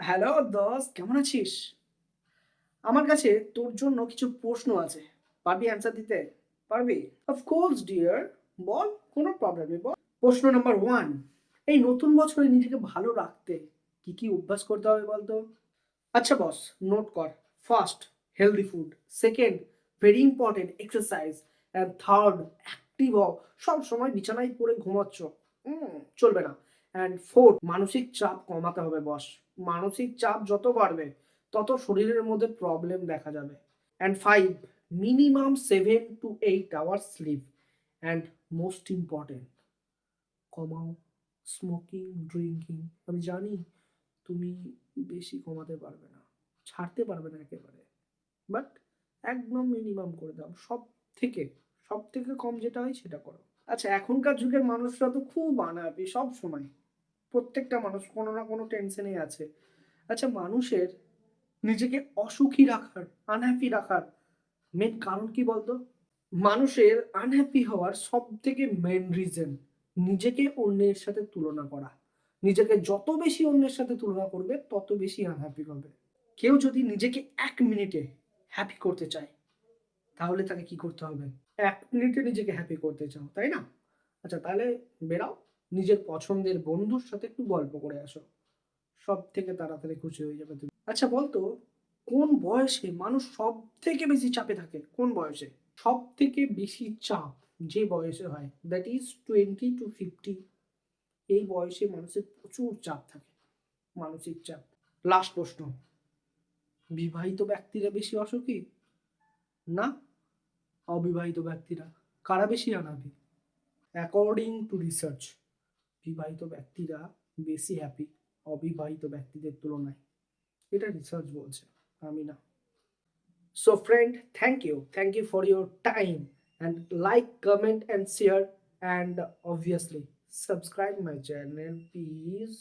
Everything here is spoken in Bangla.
হ্যালো দোস্ত, কেমন আছিস? আমার কাছে তোর জন্য কিছু প্রশ্ন আছে। পারবি অ্যান্সার দিতে? পারবি? Of course deer. বল, কোনো প্রবলেম নেই, বল। প্রশ্ন নাম্বার 1, এই নতুন বছরে নিজেকে ভালো রাখতে কি কি অভ্যাস করতে হবে বলতো? আচ্ছা বস, নোট কর। First, healthy food. Second, very important, exercise. And third, active হও। সব সময় বিছানায় পড়ে ঘুমাচ্ছ, চলবে না। অ্যান্ড ফোর্থ, মানসিক চাপ কমাতে হবে বস। মানসিক চাপ যত বাড়বে তত শরীরের মধ্যে প্রবলেম দেখা যাবে। And five, minimum 7 to 8 hours sleep. And most important, কমাও স্মোকিং, ড্রিঙ্কিং। আমি জানি তুমি বেশি কমাতে পারবে না, ছাড়তে পারবে না একেবারে, বাট একদম মিনিমাম করে দাও। থেকে সব থেকে কম যেটা হয় সেটা করো। আচ্ছা, এখনকার যুগের মানুষরা তো খুব আনাপি সব সময়। প্রত্যেকটা মানুষ কোনো না কোনো টেনশনে আছে। আচ্ছা, মানুষের নিজেকে অসুখী রাখার, আনহ্যাপি রাখার মেন কারণ কি বলতো? মানুষের আনহ্যাপি হওয়ার সব থেকে মেন রিজন নিজেকে অন্যের সাথে তুলনা করা। নিজেকে যত বেশি অন্যের সাথে তুলনা করবে তত বেশি আনহ্যাপি হবে। কেউ যদি নিজেকে 1 মিনিটে হ্যাপি করতে চায়, তাহলে তাকে কি করতে হবে? 1 মিনিটে নিজেকে হ্যাপি করতে চাও, তাই না? আচ্ছা, তাহলে বেরাও, নিজের পছন্দের বন্ধুর সাথে একটু গল্প করে আসো। সব থেকে তাড়াতাড়ি খুশি হয়ে যাবে তুমি। আচ্ছা বলতো, কোন বয়সে মানুষ সব থেকে বেশি চাপে থাকে? কোন বয়সে সব থেকে বেশি চাপ যে বয়সে হয়, দ্যাট ইজ 20 to 50। এই বয়সে মানুষের প্রচুর চাপ থাকে, মানসিক চাপ। লাস্ট প্রশ্ন, বিবাহিত ব্যক্তিরা বেশি অসুখী না অবিবাহিত ব্যক্তিরা? কারা বেশি আনাবি? অ্যাকর্ডিং টু রিসার্চ, বিবাহিত ব্যক্তিরা বেশি হ্যাপি অবিবাহিত ব্যক্তিদের তুলনায়। এটা রিসার্চ বলছে, আমি না। So friend, thank you for your time, and like, comment and share, and obviously subscribe my channel, please.